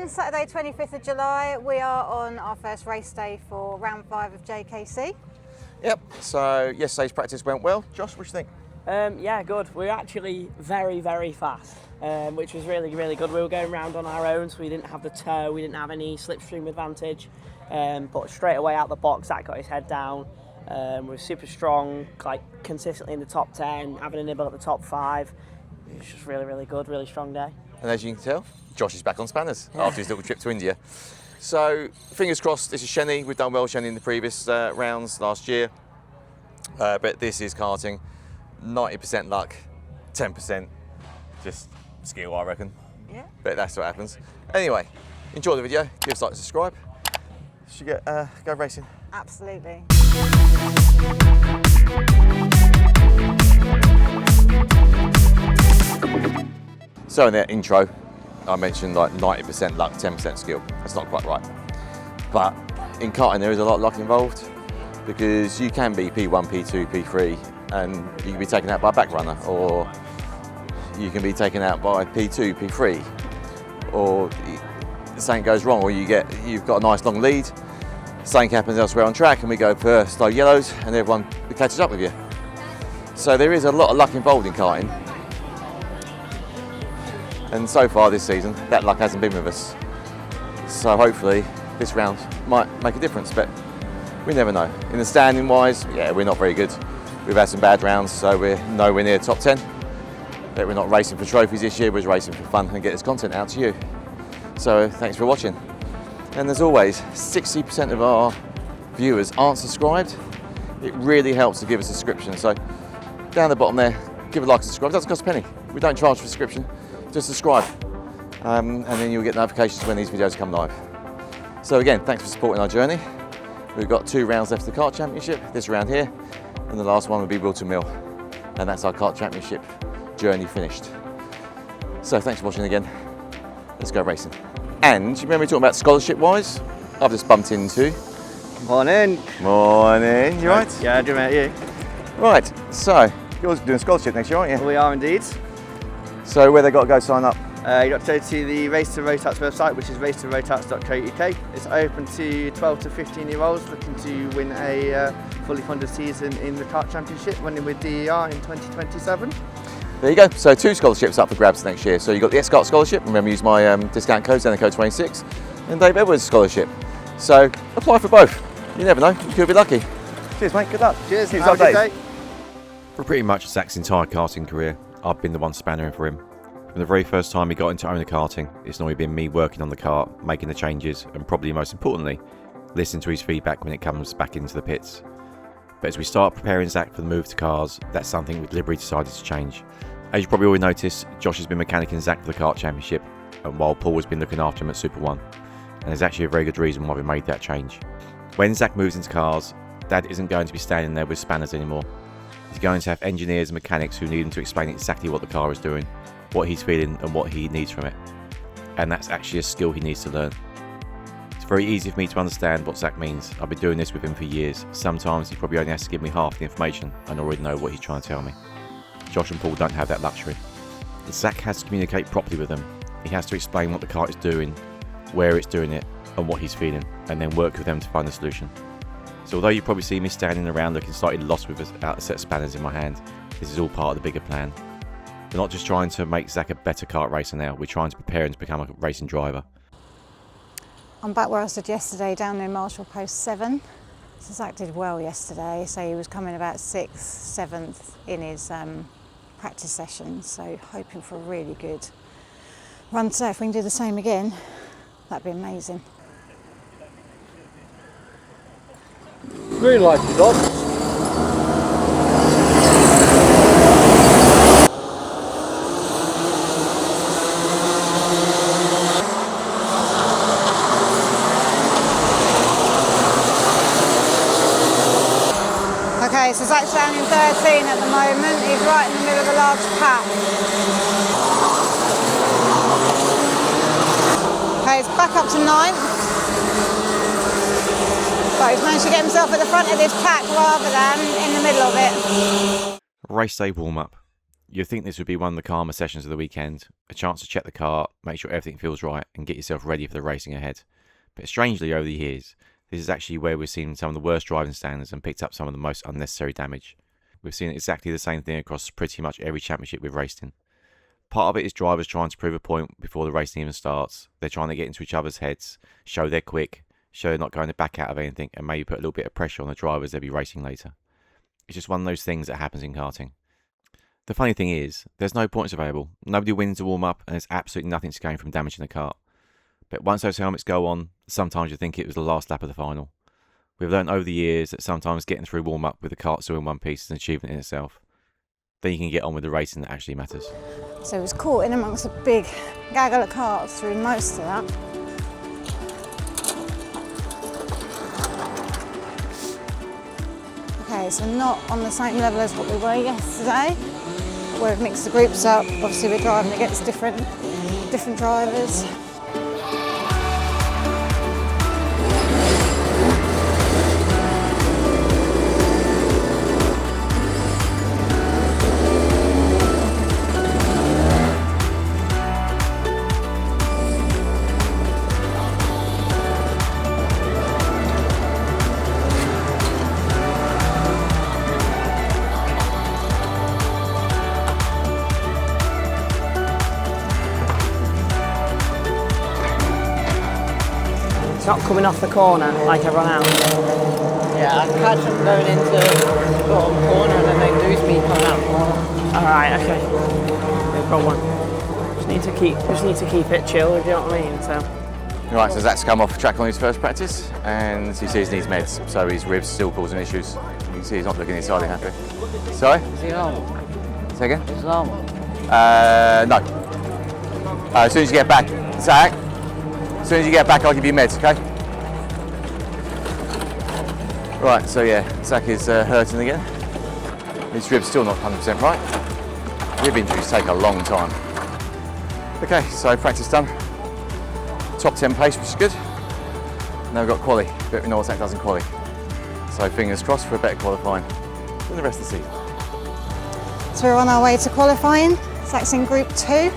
Saturday 25th of July. We are on our first race day for round 5 of JKC. Yep, so yesterday's practice went well. Josh, what do you think? Yeah, good. We were actually very, very fast, which was really, really good. We were going round on our own, so we didn't have the tow, we didn't have any slipstream advantage. But straight away out the box, Zach got his head down. We were super strong, like consistently in the top 10, having a nibble at the top 5. It was just really, really good, really strong day. And as you can tell, Josh is back on spanners after his little trip to India. So fingers crossed, this is Shenny. We've done well Shenny in the previous rounds last year. But this is karting. 90% luck, 10% just skill, I reckon. Yeah. But that's what happens. Anyway, enjoy the video. Give us a like, subscribe. Should we go racing? Absolutely. So in that intro, I mentioned like 90% luck, 10% skill. That's not quite right. But in karting, there is a lot of luck involved because you can be P1, P2, P3, and you can be taken out by a back runner, or you can be taken out by P2, P3, or something goes wrong, or you've got a nice long lead. Something happens elsewhere on track, and we go for slow yellows, and everyone catches up with you. So there is a lot of luck involved in karting. And so far this season, that luck hasn't been with us. So hopefully this round might make a difference, but we never know. In the standing wise, yeah, we're not very good. We've had some bad rounds, so we're nowhere near top 10. But we're not racing for trophies this year, we're racing for fun and get this content out to you. So thanks for watching. And as always, 60% of our viewers aren't subscribed. It really helps to give us a subscription. So down the bottom there, give a like and subscribe. It doesn't cost a penny. We don't charge for subscription. Just subscribe, and then you'll get notifications when these videos come live. So again, thanks for supporting our journey. We've got 2 rounds left of the Kart Championship, this round here, and the last one will be Wilton Mill. And that's our Kart Championship journey finished. So thanks for watching again. Let's go racing. And you remember we talking about scholarship-wise? I've just bumped into... Morning. Morning, you right? Yeah, good mate, you? Right, so you're doing a scholarship next year, aren't you? We are indeed. So where they got to go sign up? You got to go to the Race to Rotarts website, which is racetorotarts.co.uk. It's open to 12 to 15-year-olds looking to win a fully funded season in the Kart Championship, running with DER in 2027. There you go. So 2 scholarships up for grabs next year. So you've got the X-Kart scholarship. Remember, use my discount code, Zenico 26, and Dave Edwards scholarship. So apply for both. You never know. You could be lucky. Cheers, mate. Good luck. Cheers. Keep Have a good day. For pretty much Zach's entire karting career, I've been the one spannering for him. From the very first time he got into owner karting, it's normally been me working on the kart, making the changes, and probably most importantly, listening to his feedback when it comes back into the pits. But as we start preparing Zach for the move to cars, that's something we deliberately decided to change. As you probably already noticed, Josh has been mechanicking Zach for the Kart Championship, and while Paul has been looking after him at Super 1. And there's actually a very good reason why we made that change. When Zach moves into cars, Dad isn't going to be standing there with spanners anymore. He's going to have engineers and mechanics who need him to explain exactly what the car is doing, what he's feeling and what he needs from it. And that's actually a skill he needs to learn. It's very easy for me to understand what Zach means. I've been doing this with him for years. Sometimes he probably only has to give me half the information and I already know what he's trying to tell me. Josh and Paul don't have that luxury. Zach has to communicate properly with them. He has to explain what the car is doing, where it's doing it and what he's feeling, and then work with them to find a solution. So although you probably see me standing around looking slightly lost without a set of spanners in my hand, this is all part of the bigger plan. We're not just trying to make Zach a better kart racer now, we're trying to prepare him to become a racing driver. I'm back where I stood yesterday, down near Marshall Post 7. So Zach did well yesterday, so he was coming about 6th, 7th in his practice session, so hoping for a really good run today. If we can do the same again, that'd be amazing. Green light is on. Okay, so Zach's down in 13 at the moment. He's right in the middle of a large pack. Okay, he's back up to 9th. But he's managed to get himself at the front of this pack rather than in the middle of it. Race day warm-up. You'd think this would be one of the calmer sessions of the weekend, a chance to check the car, make sure everything feels right and get yourself ready for the racing ahead. But strangely over the years, this is actually where we've seen some of the worst driving standards and picked up some of the most unnecessary damage. We've seen exactly the same thing across pretty much every championship we've raced in. Part of it is drivers trying to prove a point before the racing even starts. They're trying to get into each other's heads, show they're quick, show they're not going to back out of anything, and maybe put a little bit of pressure on the drivers they'll be racing later. It's just one of those things that happens in karting. The funny thing is, there's no points available, nobody wins the warm-up, and there's absolutely nothing to gain from damaging the kart. But once those helmets go on, sometimes you think it was the last lap of the final. We've learned over the years that sometimes getting through warm-up with the kart still in one piece is an achievement in itself. Then you can get on with the racing that actually matters. So he was caught in amongst a big gaggle of karts through most of that. Okay, so not on the same level as what we were yesterday, where we've mixed the groups up. Obviously we're driving against different drivers. Not coming off the corner like everyone else. Yeah, I catch them going into the bottom corner and then they lose me coming out the corner. Alright, okay. No problem. Just need to keep it chill, do you know what I mean? So Right, so Zach's come off track on his first practice, and you see he needs meds, so his ribs still causing issues. You can see he's not looking entirely happy. Sorry? Is he normal? Say again? Is normal? No. As soon as you get back, Zach, as soon as you get back, I'll give you meds, okay? Right, so yeah, Zach is hurting again. His rib's still not 100% right. Rib injuries take a long time. Okay, so practice done. Top 10 pace, which is good. Now we've got quali, but we know what Zach does in quali. So fingers crossed for a better qualifying than the rest of the season. So we're on our way to qualifying. Zach's in Group 2.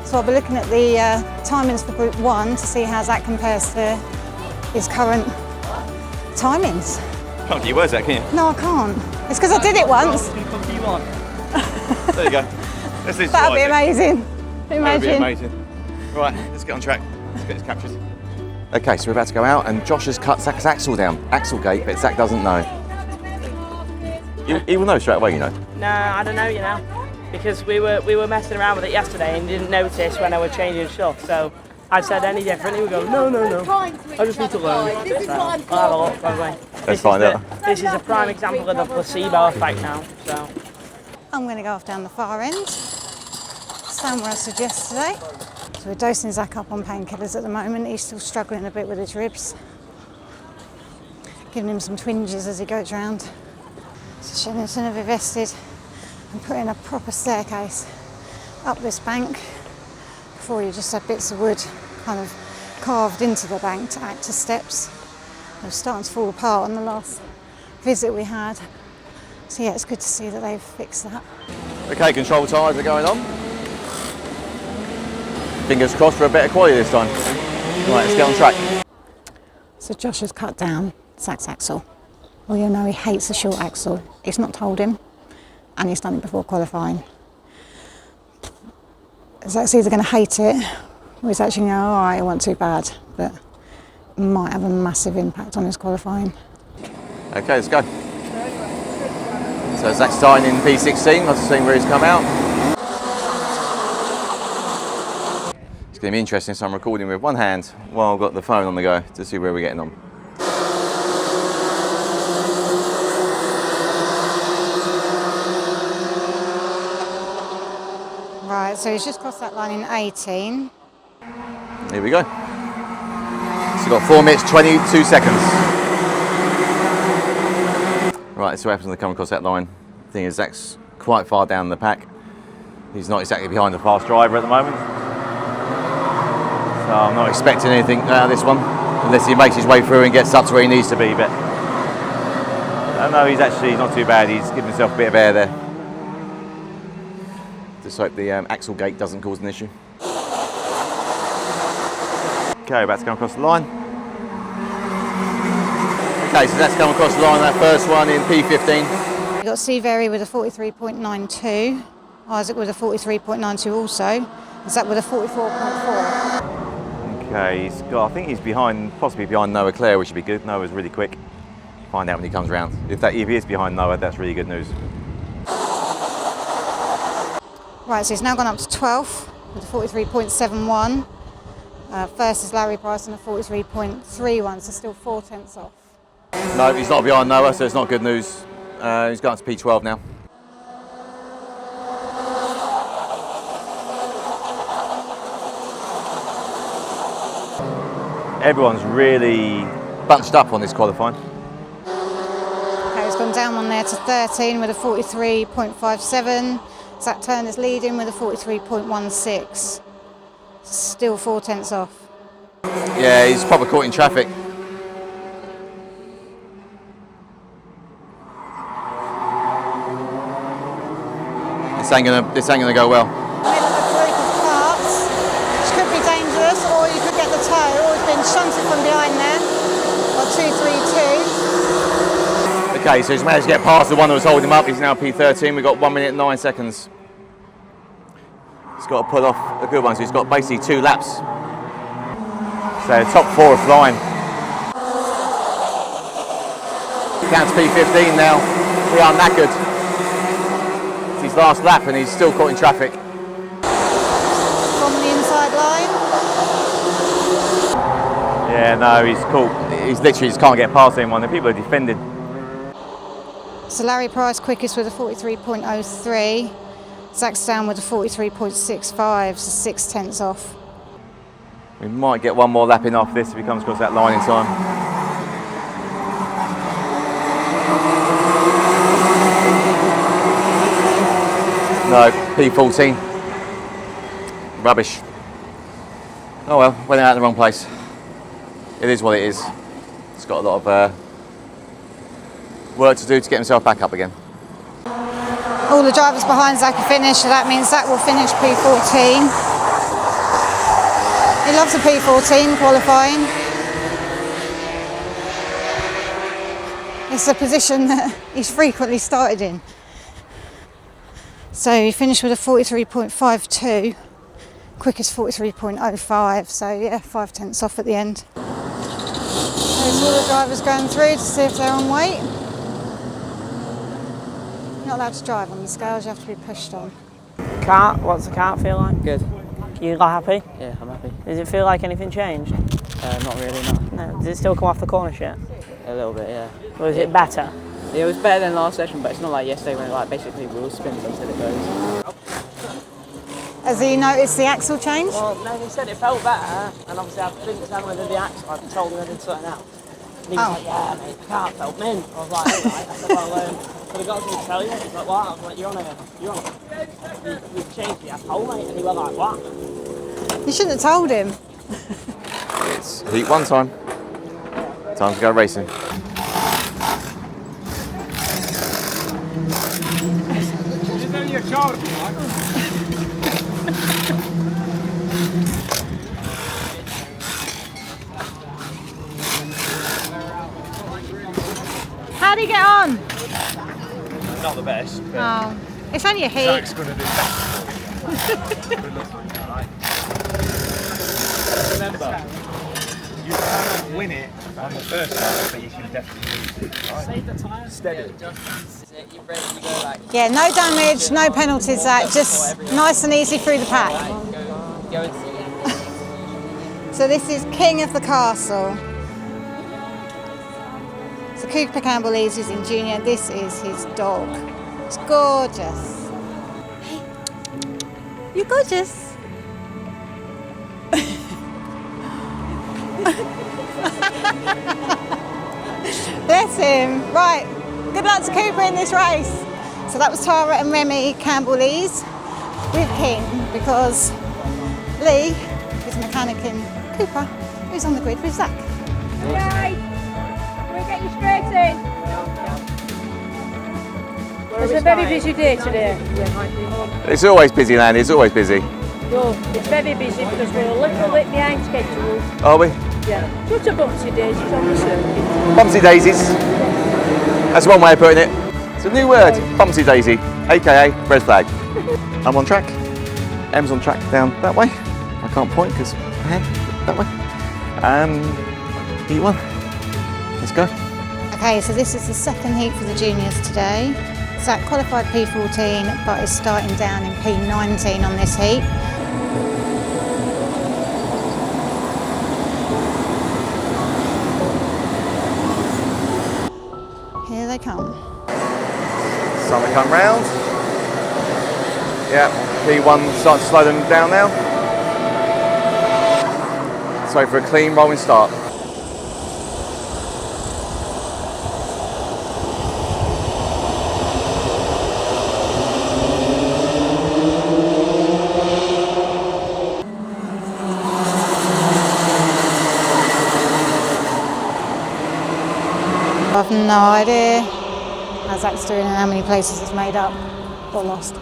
So I'll be looking at the timings for Group 1 to see how Zach compares to his current timings. Can't get your words out, can you? No, I can't. It's because I did it once. There you go. Let's do That would be amazing. Imagine. That would be amazing. Right, let's get on track. Let's get this captured. Okay, so we're about to go out, and Josh has cut Zach's axle down, axle gate, but Zach doesn't know. He will know straight away, you know. no, I don't know, you know, because we were messing around with it yesterday and didn't notice when I was changing stuff. So I said any different, he would go, no. I just need to learn. So I'll have a look, probably. Let's find out. This is a prime example of the placebo effect now. So I'm going to go off down the far end. Same where I said yesterday. So we're dosing Zach up on painkillers at the moment. He's still struggling a bit with his ribs. Giving him some twinges as he goes round. So Shenington have invested and put in a proper staircase up this bank. Before you just had bits of wood kind of carved into the bank to act as steps. They're starting to fall apart on the last visit we had. So yeah, it's good to see that they've fixed that. Okay, control tyres are going on. Fingers crossed for a better quality this time. Right, let's get on track. So Josh has cut down Zach's axle. Well, you know he hates the short axle. He's not told him, and he's done it before qualifying. Zach's either going to hate it, or he's actually going, all right, it wasn't too bad, but it might have a massive impact on his qualifying. Okay, let's go. So Zach's starting in P16, let's see where he's come out. It's going to be interesting, so I'm recording with one hand while I've got the phone on the go to see where we're getting on. Right, so he's just crossed that line in 18. Here we go. So we've got 4 minutes, 22 seconds. Right, so what happens when they come across that line? The thing is, Zach's quite far down the pack. He's not exactly behind the fast driver at the moment. So I'm not expecting anything out of this one, unless he makes his way through and gets up to where he needs to be, but I know he's actually not too bad. He's given himself a bit of air there. Just hope the axle gate doesn't cause an issue. Okay, about to come across the line. Okay, so that's come across the line, that first one in P15. You've got Seavery with a 43.92, Isaac with a 43.92 also, Zach with a 44.4. Okay, he's got, I think he's behind, possibly behind Noah Clare, which would be good. Noah's really quick. Find out when he comes round. If he is behind Noah, that's really good news. Right, so he's now gone up to 12th with a 43.71. First is Larry Price on a 43.31, so still 4 tenths off. No, he's not behind Noah, so it's not good news. He's gone to P12 now. Everyone's really Bunched up on this qualifying. Okay, he's gone down one there to 13 with a 43.57. Zach Turner's leading with a 43.16. Still 4 tenths off. Yeah, he's proper caught in traffic. This ain't gonna go well. Middle of a group of carts, which could be dangerous, or you could get the tow, or he's been shunted from behind there. Or 232. Okay, so he's managed to get past the one that was holding him up. He's now P13. We've got 1 minute and 9 seconds. He's got to pull off a good one, so he's got basically 2 laps. So the top 4 are flying. Down to P15 now. We are knackered. It's his last lap and he's still caught in traffic. From the inside line. Yeah, no, he's caught. He's literally just can't get past anyone. The people are defended. So Larry Price quickest with a 43.03. Zach's down with a 43.65, so 6 tenths off. We might get one more lap in off this if he comes across that line in time. No, P14. Rubbish. Oh well, went out in the wrong place. It is what it is. He's got a lot of work to do to get himself back up again. All the drivers behind Zach are finished, so that means Zach will finish P14. He loves a P14 qualifying. It's a position that he's frequently started in. So he finished with a 43.52, quickest 43.05, so yeah, 5 tenths off at the end. There's all the drivers going through to see if they're on weight. You're not allowed to drive on the scales, you have to be pushed on. Kart, what's the kart feel like? Good. You happy? Yeah, I'm happy. Does it feel like anything changed? Not really, no. No. Does it still come off the corner shit? A little bit, yeah. Or is it better? It was better than last session, but it's not like yesterday when it like basically wheel spins until it goes. Has he noticed the axle change? Well, no, he said it felt better, and obviously I didn't tell him I did the axle, I told him I did something else. And he was like, yeah, mate, the kart felt mint. I was like, alright. I said, well, but I got something to tell you. He's like, what? I was like, you've changed the asshole, mate. And he went like, what? You shouldn't have told him. It's heat 1 time. Time to go racing. How'd he get on? Not the best. Oh, it's only a heat. Zach's going to do that. Remember, you can't win it on the first time, but you can definitely lose it. Right? Save the time. Steady. Yeah, no damage, no penalties, Zach. Just nice and easy through the pack. So this is King of the Castle. So Cooper Campbell is in junior. This is his dog. It's gorgeous. Hey, you're gorgeous. Bless him. Right, good luck to Cooper in this race. So that was Tara and Remy Campbell-Lees with King, because Lee is a mechanic in Cooper, who's on the grid with Zach. Right, can we get you straight in? It's a very busy day today. It's always busy, Landy, it's always busy. So it's very busy because we're a little bit behind schedule. Are we? Yeah. Sort of bumpsy daisies on the circuit. Bumpsy daisies. That's one way of putting it. It's a new word, bumpsy daisy, aka red flag. I'm on track. Em's on track down that way. I can't point because that way. Heat 1. Let's go. Okay, so this is the second heat for the juniors today. Zach qualified P14 but is starting down in P19 on this heat. Here they come. Time to come round. Yeah, P1 starting to slow them down now. So for a clean rolling start. I've no idea how Zach's doing and how many places he's made up or lost.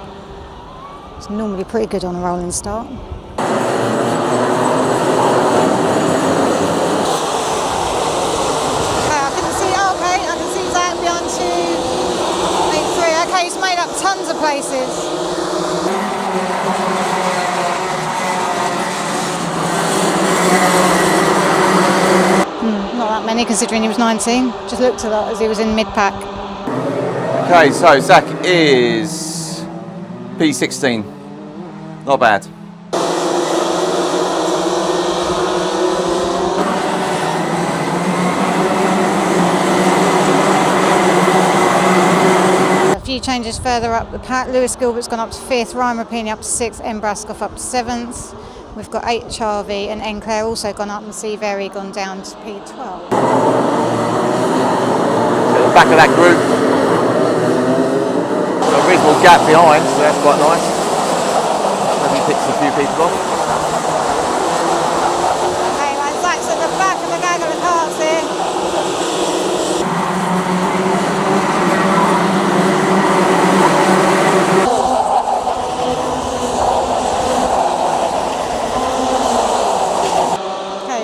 It's normally pretty good on a rolling start. Okay, I can see Zach behind 2, 3. Okay, he's made up tons of places. Not that many considering he was 19. Just looked a lot as he was in mid-pack. Okay, so Zach is P16. Not bad. A few changes further up the pack. Lewis Gilbert's gone up to 5th, Ryan Rapini up to 6th, M. Braskoff up to 7th. We've got H. Harvey and N. Clare also gone up and C. Very gone down to P12. At the back of that group. A reasonable gap behind, so that's quite nice. Maybe picks a few people off. Okay, well, Zach's at the back of the gang of the carts here.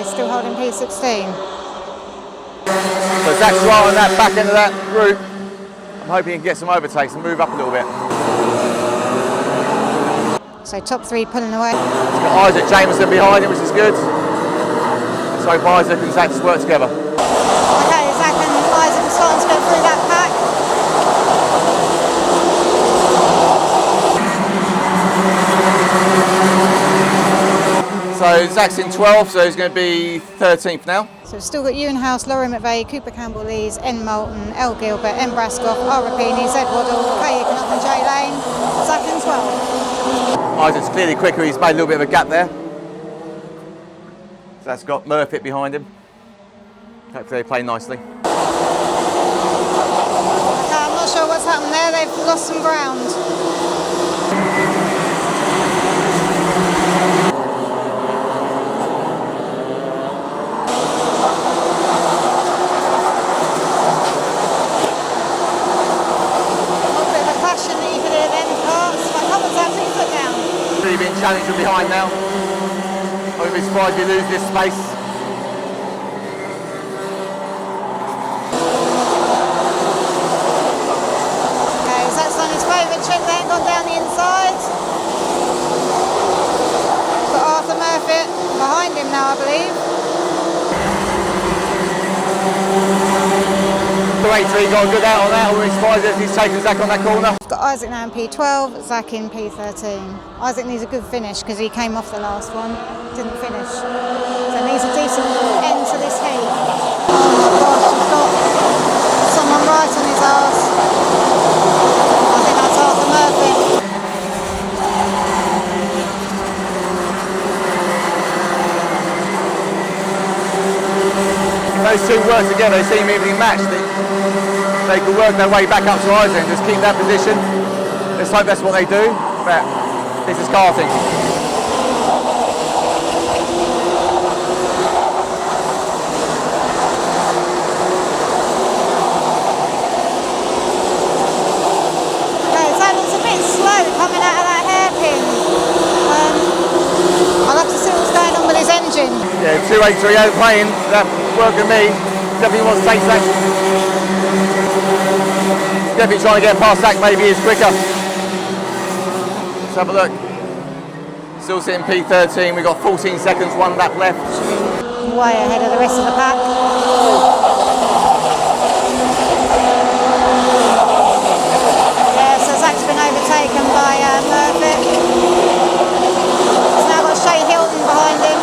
Still holding P16. So Zach's right on that back end of that group. I'm hoping he can get some overtakes and move up a little bit. So top 3 pulling away. He's got Isaac Jameson behind him, which is good. So Isaac and Zach just work together. Okay, Zach and Isaac are starting to go through that pack. So Zach's in 12th, so he's going to be 13th now. So we've still got Ewan House, Laurie McVeigh, Cooper Campbell Lees, N. Moulton, L. Gilbert, M. Braskoff, R. Rapini, Z. Waddle, K. Econoff and J. Lane. Zach in 12th. Isaac's clearly quicker, he's made a little bit of a gap there. So that's got Murphy behind him. Hopefully they play nicely. Okay, I'm not sure what's happened there, they've lost some ground. Being challenged from behind now. I wouldn't be surprised if you lose this space. Okay, so that's on his favourite trick there, gone down the inside. Got Arthur Murphy behind him now, I believe. The 8-3 got a good out on that. I wouldn't be surprised if he's taken Zach on that corner. Got Isaac now in P12, Zach in P13. Isaac needs a good finish because he came off the last one, didn't finish. So needs a decent end to this heat. Oh my gosh, he's got someone right on his arse. I think that's Arthur Murphy. If those two work together, they seem evenly matched. They can work their way back up to Isaac and just keep that position. Let's hope that's what they do, but this is karting. 283 out playing, that working me. Definitely wants to take Zach. Definitely trying to get past Zach, maybe he's quicker. Let's have a look. Still sitting P13, we've got 14 seconds, 1 lap left. Way ahead of the rest of the pack. Yeah, so Zach's been overtaken by Murphy. He's now got Shay Hilton behind him.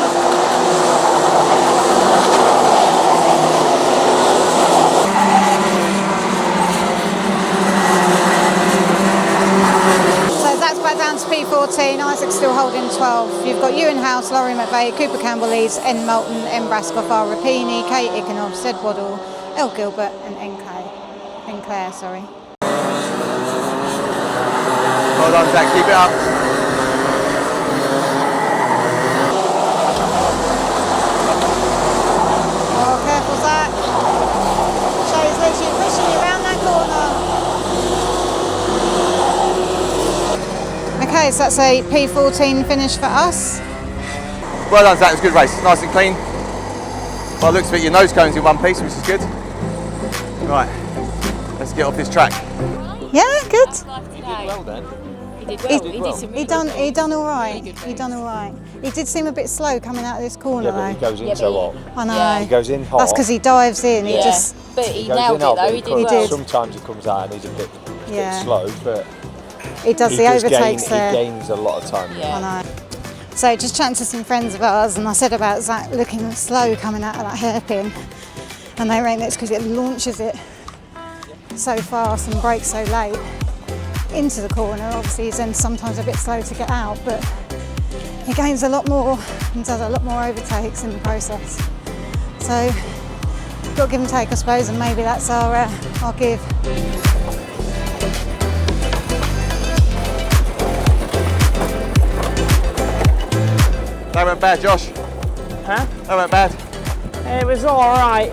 So Zach's back down to P14, Isaac's still holding 12. You've got Ewan House, Laurie McVeigh, Cooper Campbell Leeds, N Moulton, N Brascoff, R Rapini, Kate Iconov, Sed Waddle, L Gilbert and N Clare, sorry. Well done, Zach, keep it up. Oh, careful, Zach. Shay's literally pushing you around that corner. Okay, so that's a P14 finish for us. Well done, Zach, it was a good race, nice and clean. By the looks of it, your nose cone's in one piece, which is good. Right, let's get off this track. Yeah, good. He did well then. He done all right. He done all right. He did seem a bit slow coming out of this corner Yeah, but he though. goes in so hot. I know. Yeah. He goes in hot. That's because he dives in. He Yeah. just But he goes nailed in it hot, though, but he did He well. did. Sometimes he comes out and he's a bit slow, but he does he the does overtakes there. He gains a lot of time. Yeah. I know. So just chatting to some friends of ours, and I said about Zach looking slow coming out of that hairpin, and they reckon it's because it launches it so fast and brakes so late into the corner. Obviously he's then sometimes a bit slow to get out, but he gains a lot more and does a lot more overtakes in the process. So got to give and take, I suppose, and maybe that's our give. That went bad, Josh. Huh? That went bad. It was alright.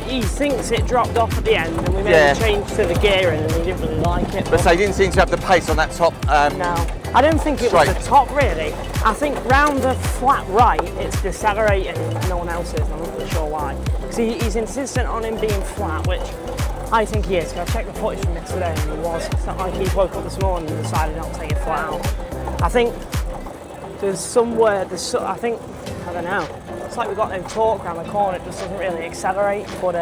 He thinks it dropped off at the end and we made a change to the gearing and he didn't really like it. But so he didn't seem to have the pace on that top. No, I don't think it was the top really. I think round the flat right it's decelerating and no one else is, I'm not really sure why. Because he's insistent on him being flat, which I think he is. I checked the footage from yesterday and he was. It's not like he woke up this morning and decided not to take it flat out. I think there's somewhere, I don't know. It's like we've got no torque around the corner, it just doesn't really accelerate, but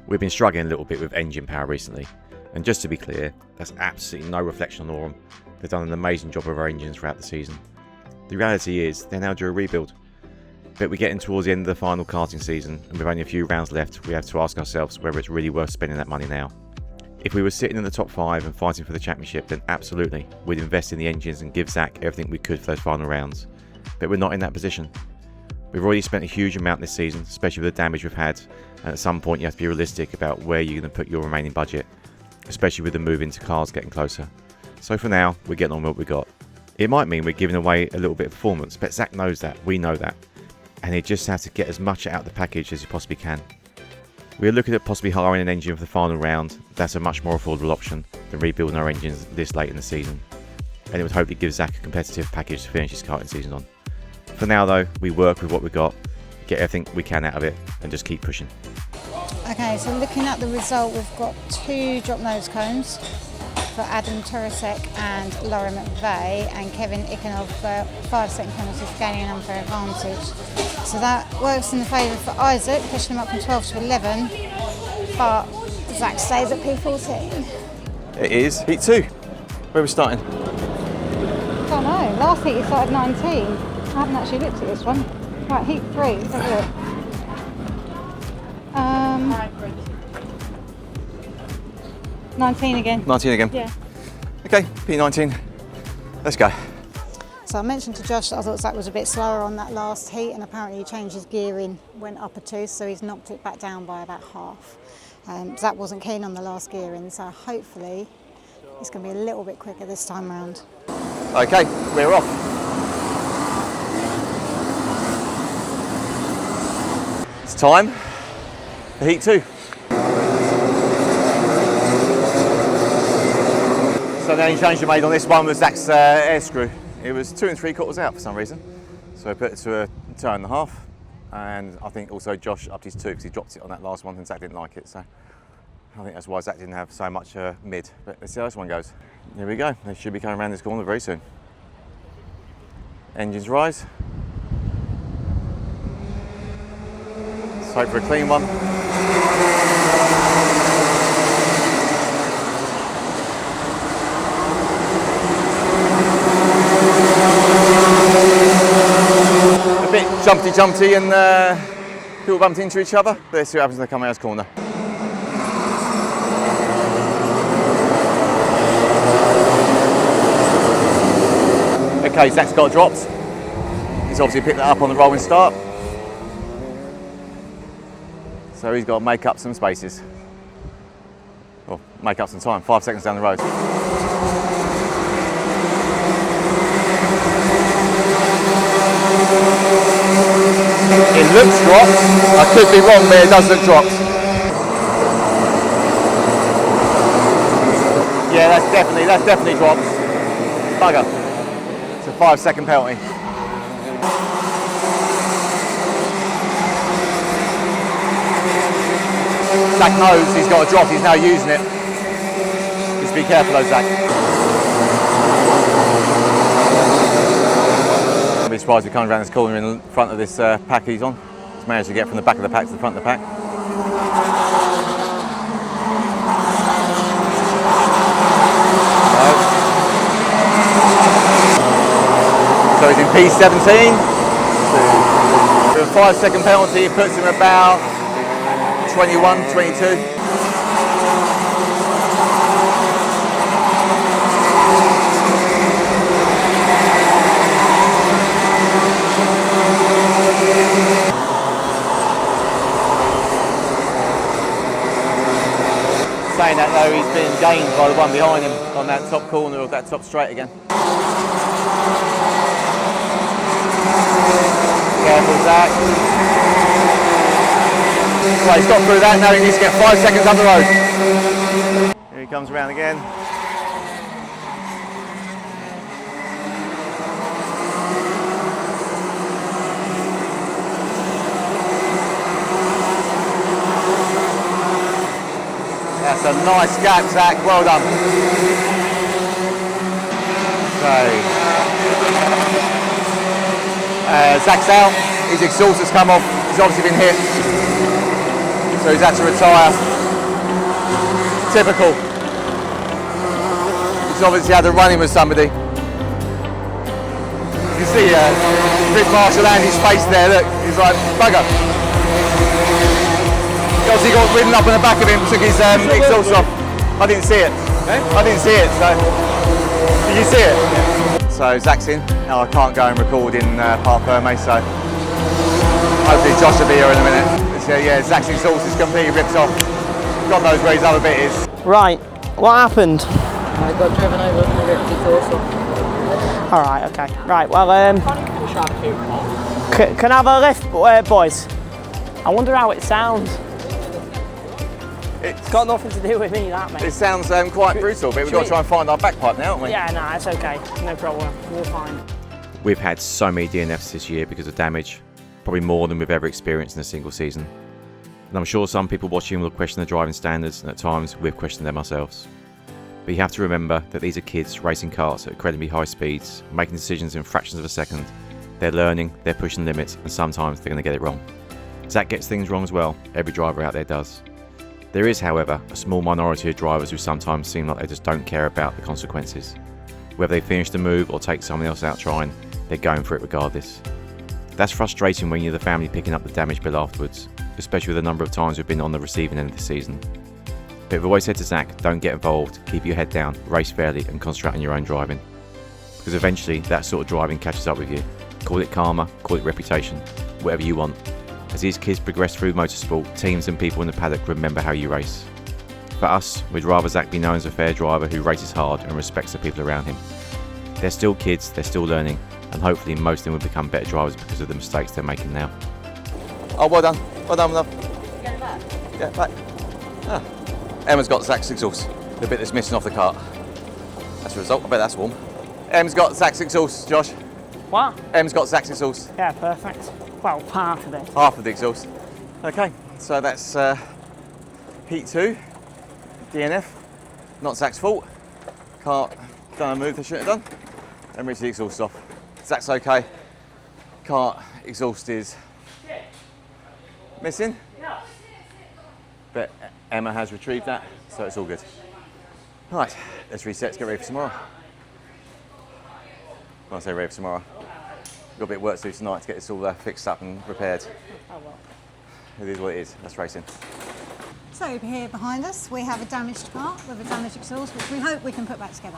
We've been struggling a little bit with engine power recently, and just to be clear, that's absolutely no reflection on Aurum. They've done an amazing job of our engines throughout the season. The reality is, they're now due a rebuild. But we're getting towards the end of the final karting season, and with only a few rounds left, we have to ask ourselves whether it's really worth spending that money now. If we were sitting in the top 5 and fighting for the championship, then absolutely, we'd invest in the engines and give Zach everything we could for those final rounds. But we're not in that position. We've already spent a huge amount this season, especially with the damage we've had, and at some point you have to be realistic about where you're going to put your remaining budget, especially with the move into cars getting closer. So for now, we're getting on with what we got. It might mean we're giving away a little bit of performance, but Zach knows that, we know that, and he just has to get as much out of the package as he possibly can. We're looking at possibly hiring an engine for the final round. That's a much more affordable option than rebuilding our engines this late in the season, and it would hopefully give Zach a competitive package to finish his karting season on. For now though, we work with what we've got, get everything we can out of it, and just keep pushing. Okay, so looking at the result, we've got 2 drop nose cones for Adam Turasek and Laura McVeigh, and Kevin Iconov for 5-second penalties for gaining an unfair advantage. So that works in the favour for Isaac, pushing him up from 12 to 11, but Zach stays at P14. It is heat 2. Where are we starting? I don't know, last heat he started 19. I haven't actually looked at this one. Right, heat 3, let's have a look. 19 again. 19 again. Yeah. Okay, P19. Let's go. So I mentioned to Josh that I thought Zach was a bit slower on that last heat, and apparently he changed his gearing, went up a tooth, so he's knocked it back down by about half. Zach wasn't keen on the last gearing, so hopefully it's going to be a little bit quicker this time round. Okay, we're off. It's time for heat 2. So the only change we made on this one was Zach's air screw. It was 2 3/4 out for some reason. So I put it to a 2.5. and I think also Josh upped his 2 because he dropped it on that last one and Zach didn't like it. So I think that's why Zach didn't have so much mid. But let's see how this one goes. Here we go. They should be coming around this corner very soon. Engines rise. Let's hope for a clean one. A bit jumpy and people bumped into each other. But let's see what happens when they come out of this corner. Okay, Zach's got dropped. He's obviously picked that up on the rolling start. So he's got to make up some spaces. Or make up some time, 5 seconds down the road. It looks dropped. I could be wrong, but it does look dropped. Yeah, that's definitely dropped. Bugger. It's a 5-second penalty. Zach knows he's got a drop, he's now using it. Just be careful though, Zach. I'll be surprised if he comes around this corner in front of this pack he's on. He's managed to get from the back of the pack to the front of the pack. So he's in P17. With a 5-second penalty, it puts him about 21, 22. Saying that though, he's been gained by the one behind him on that top corner of that top straight again. Careful, Zach. Well, he's got through that, now he needs to get 5 seconds up the road. Here he comes around again. That's a nice gap, Zach, well done. Zach's out, his exhaust has come off, he's obviously been hit, so he's had to retire. Typical. He's obviously had a run-in with somebody. You can see Rick Marshall and his face there, look, he's like, bugger. He obviously got ridden up on the back of him, took his exhaust off. I didn't see it. I didn't see it, so. Did you see it? So Zach's in. Now I can't go and record in Park Ferme, so hopefully Josh will be here in a minute. So yeah, Zach's exhaust is completely ripped off. God knows where his other bit is. Right, what happened? I got driven over and ripped the exhaust off. Alright, okay. Right, well, can I have a lift, boys? I wonder how it sounds. It's got nothing to do with me, that, mate. It sounds quite brutal, but we've got to try and find our back pipe now, haven't we? Yeah, no, it's okay. No problem. We're fine. We've had so many DNFs this year because of damage, probably more than we've ever experienced in a single season. And I'm sure some people watching will question the driving standards, and at times we've questioned them ourselves. But you have to remember that these are kids racing karts at incredibly high speeds, making decisions in fractions of a second. They're learning, they're pushing limits, and sometimes they're going to get it wrong. Zach gets things wrong as well, every driver out there does. There is, however, a small minority of drivers who sometimes seem like they just don't care about the consequences. Whether they finish the move or take someone else out trying, they're going for it regardless. That's frustrating when you're the family picking up the damage bill afterwards, especially with the number of times we've been on the receiving end of the season. But we've always said to Zach, don't get involved, keep your head down, race fairly and concentrate on your own driving. Because eventually that sort of driving catches up with you. Call it karma, call it reputation, whatever you want. As these kids progress through motorsport, teams and people in the paddock remember how you race. For us, we'd rather Zach be known as a fair driver who races hard and respects the people around him. They're still kids, they're still learning, and hopefully most of them will become better drivers because of the mistakes they're making now. Oh, well done, love. Get it back. Yeah, back. Ah. Emma's got Zach's exhaust, the bit that's missing off the cart. That's the result, I bet that's warm. Em's got Zach's exhaust, Josh. What? Em's got Zach's exhaust. Yeah, perfect. Well, part of it. Half of the exhaust. Okay, so that's heat 2, DNF. Not Zach's fault. Kart done a move they shouldn't have done. And rinse the exhaust off. Zach's okay. Kart exhaust is missing. But Emma has retrieved that, so it's all good. Right, let's reset, let's get ready for tomorrow. When I say ready for tomorrow, we've got a bit of work to do tonight to get this all fixed up and repaired. It is what it is, that's racing. So here behind us we have a damaged kart with a damaged exhaust, which we hope we can put back together.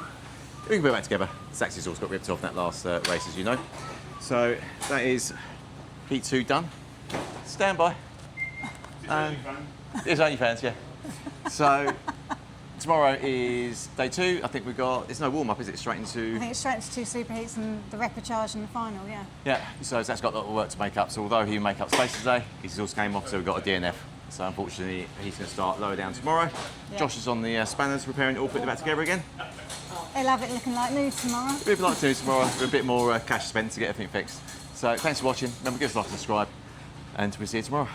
We can put it back together. Zach's exhaust got ripped off in that last race, as you know. So that is heat 2 done. Stand by. It's only fans, yeah. So tomorrow is day 2. I think we've got, there's no warm up, is it? Straight into. I think it's straight into 2 superheats and the repecharge and the final, yeah. Yeah, so Zach's got a lot of work to make up. So although he make up space today, his exhaust came off, so we've got a DNF. So unfortunately, he's going to start lower down tomorrow. Yeah. Josh is on the spanners, repairing it all, putting it back together again. They'll have it looking like new tomorrow. We'd like to tomorrow with a bit more cash spent to get everything fixed. So thanks for watching. Remember, give us a like and subscribe, and we'll see you tomorrow.